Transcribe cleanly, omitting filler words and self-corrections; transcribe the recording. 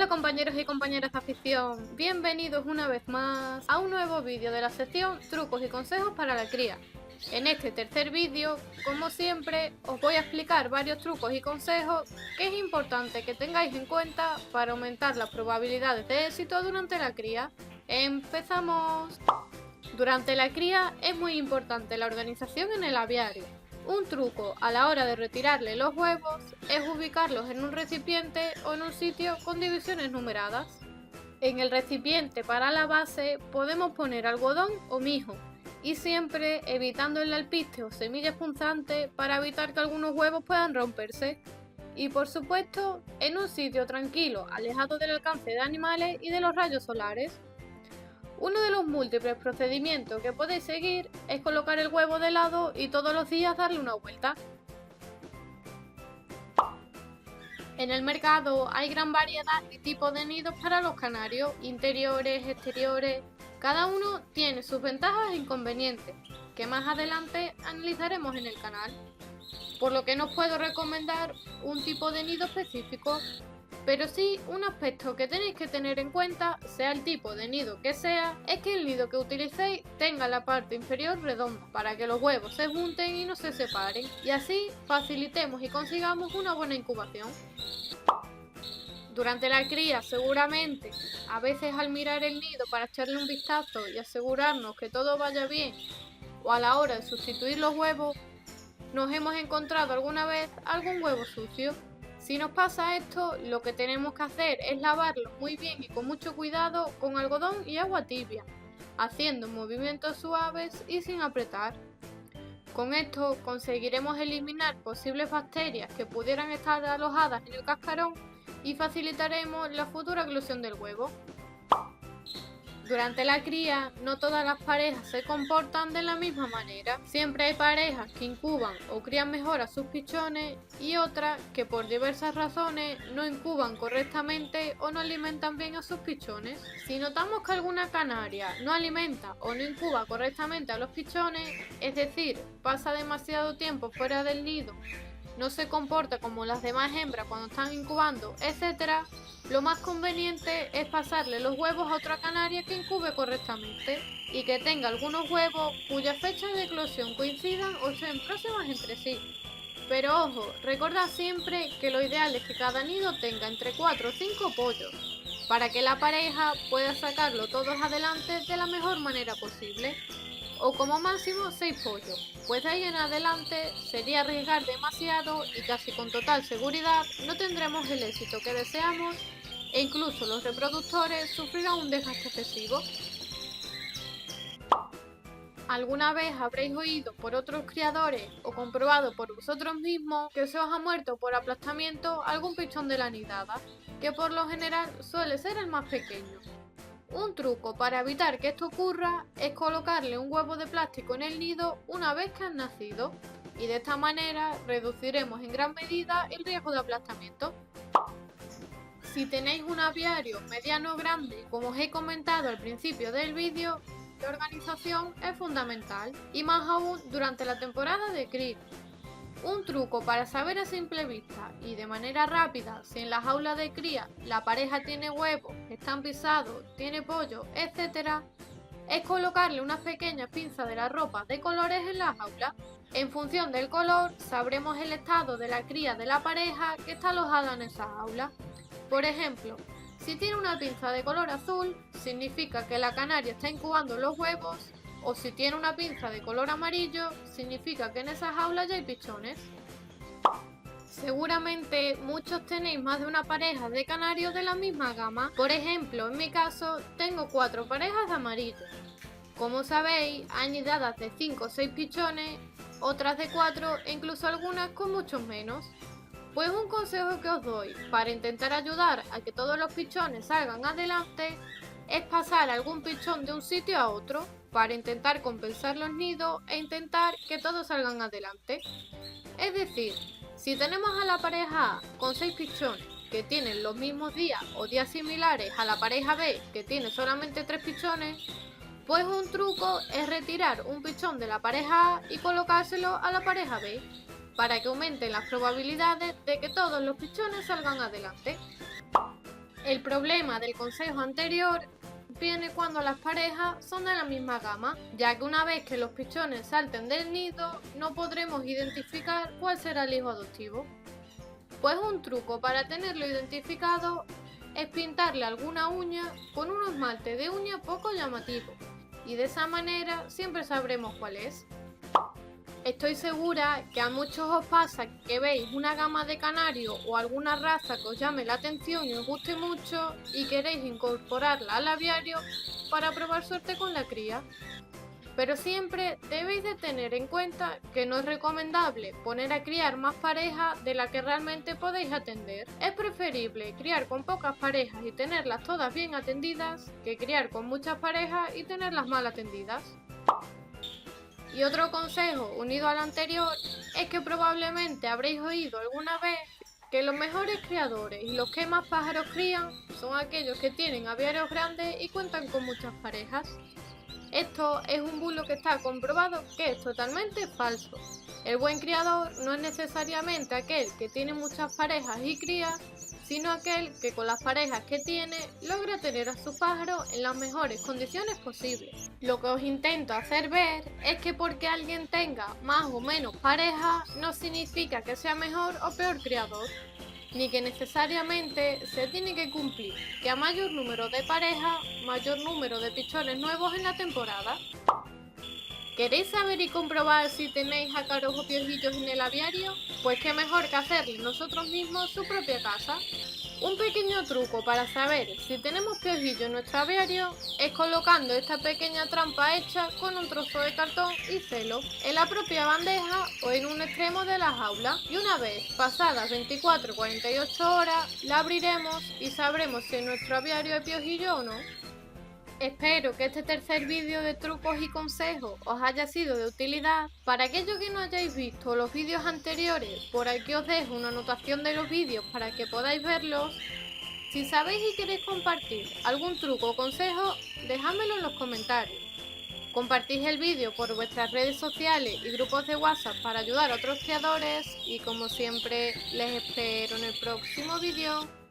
Hola compañeros y compañeras de afición, bienvenidos una vez más a un nuevo vídeo de la sección Trucos y consejos para la cría. En este tercer vídeo, como siempre, os voy a explicar varios trucos y consejos que es importante que tengáis en cuenta para aumentar las probabilidades de éxito durante la cría. ¡Empezamos! Durante la cría es muy importante la organización en el aviario. Un truco a la hora de retirarle los huevos es ubicarlos en un recipiente o en un sitio con divisiones numeradas. En el recipiente para la base podemos poner algodón o mijo y siempre evitando el alpiste o semillas punzantes para evitar que algunos huevos puedan romperse. Y por supuesto, en un sitio tranquilo, alejado del alcance de animales y de los rayos solares. Uno de los múltiples procedimientos que podéis seguir es colocar el huevo de lado y todos los días darle una vuelta. En el mercado hay gran variedad y tipos de nidos para los canarios, interiores, exteriores. Cada uno tiene sus ventajas e inconvenientes, que más adelante analizaremos en el canal. Por lo que no os puedo recomendar un tipo de nido específico. Pero sí, un aspecto que tenéis que tener en cuenta, sea el tipo de nido que sea, es que el nido que utilicéis tenga la parte inferior redonda, para que los huevos se junten y no se separen, y así facilitemos y consigamos una buena incubación. Durante la cría, seguramente, a veces al mirar el nido para echarle un vistazo y asegurarnos que todo vaya bien, o a la hora de sustituir los huevos, nos hemos encontrado alguna vez algún huevo sucio. Si nos pasa esto, lo que tenemos que hacer es lavarlos muy bien y con mucho cuidado con algodón y agua tibia, haciendo movimientos suaves y sin apretar. Con esto conseguiremos eliminar posibles bacterias que pudieran estar alojadas en el cascarón y facilitaremos la futura eclosión del huevo. Durante la cría, no todas las parejas se comportan de la misma manera. Siempre hay parejas que incuban o crían mejor a sus pichones y otras que por diversas razones no incuban correctamente o no alimentan bien a sus pichones. Si notamos que alguna canaria no alimenta o no incuba correctamente a los pichones, es decir, pasa demasiado tiempo fuera del nido, no se comporta como las demás hembras cuando están incubando, etc., lo más conveniente es pasarle los huevos a otra canaria que incube correctamente y que tenga algunos huevos cuyas fechas de eclosión coincidan o sean próximas entre sí. Pero ojo, recordad siempre que lo ideal es que cada nido tenga entre 4 o 5 pollos, para que la pareja pueda sacarlo todos adelante de la mejor manera posible. O como máximo 6 pollos, pues de ahí en adelante sería arriesgar demasiado y casi con total seguridad no tendremos el éxito que deseamos e incluso los reproductores sufrirán un desgaste excesivo. ¿Alguna vez habréis oído por otros criadores o comprobado por vosotros mismos que se os ha muerto por aplastamiento algún pichón de la nidada, que por lo general suele ser el más pequeño? Un truco para evitar que esto ocurra es colocarle un huevo de plástico en el nido una vez que han nacido, y de esta manera reduciremos en gran medida el riesgo de aplastamiento. Si tenéis un aviario mediano o grande, como os he comentado al principio del vídeo, la organización es fundamental, y más aún durante la temporada de cría. Un truco para saber a simple vista y de manera rápida si en la jaula de cría la pareja tiene huevos, están pisados, tiene pollo, etc., es colocarle unas pequeñas pinzas de la ropa de colores en la jaula. En función del color sabremos el estado de la cría de la pareja que está alojada en esa jaula. Por ejemplo, si tiene una pinza de color azul, significa que la canaria está incubando los huevos, o si tiene una pinza de color amarillo, significa que en esa jaula ya hay pichones. Seguramente muchos tenéis más de una pareja de canarios de la misma gama. Por ejemplo, en mi caso, tengo 4 parejas de amarillos. Como sabéis, hay nidadas de 5 o 6 pichones, otras de 4 e incluso algunas con muchos menos. Pues un consejo que os doy para intentar ayudar a que todos los pichones salgan adelante es pasar algún pichón de un sitio a otro para intentar compensar los nidos e intentar que todos salgan adelante. Es decir, si tenemos a la pareja A con 6 pichones que tienen los mismos días o días similares a la pareja B que tiene solamente 3 pichones, pues un truco es retirar un pichón de la pareja A y colocárselo a la pareja B, para que aumenten las probabilidades de que todos los pichones salgan adelante. El problema del consejo anterior viene cuando las parejas son de la misma gama, ya que una vez que los pichones salten del nido, no podremos identificar cuál será el hijo adoptivo. Pues un truco para tenerlo identificado es pintarle alguna uña con un esmalte de uña poco llamativo, y de esa manera siempre sabremos cuál es. Estoy segura que a muchos os pasa que veis una gama de canario o alguna raza que os llame la atención y os guste mucho y queréis incorporarla al aviario para probar suerte con la cría. Pero siempre debéis de tener en cuenta que no es recomendable poner a criar más parejas de las que realmente podéis atender. Es preferible criar con pocas parejas y tenerlas todas bien atendidas que criar con muchas parejas y tenerlas mal atendidas. Y otro consejo, unido al anterior, es que probablemente habréis oído alguna vez que los mejores criadores y los que más pájaros crían son aquellos que tienen aviarios grandes y cuentan con muchas parejas. Esto es un bulo que está comprobado que es totalmente falso. El buen criador no es necesariamente aquel que tiene muchas parejas y crías, sino aquel que con las parejas que tiene logra tener a su pájaro en las mejores condiciones posibles. Lo que os intento hacer ver es que porque alguien tenga más o menos parejas no significa que sea mejor o peor criador, ni que necesariamente se tiene que cumplir que a mayor número de parejas, mayor número de pichones nuevos en la temporada. ¿Queréis saber y comprobar si tenéis ácaros o piojillos en el aviario? Pues qué mejor que hacerle nosotros mismos su propia casa. Un pequeño truco para saber si tenemos piojillos en nuestro aviario es colocando esta pequeña trampa hecha con un trozo de cartón y celo en la propia bandeja o en un extremo de la jaula, y una vez pasadas 24-48 horas la abriremos y sabremos si en nuestro aviario hay piojillo o no. Espero que este tercer vídeo de trucos y consejos os haya sido de utilidad. Para aquellos que no hayáis visto los vídeos anteriores, por aquí os dejo una anotación de los vídeos para que podáis verlos. Si sabéis y queréis compartir algún truco o consejo, dejádmelo en los comentarios. Compartid el vídeo por vuestras redes sociales y grupos de WhatsApp para ayudar a otros creadores, y como siempre les espero en el próximo vídeo.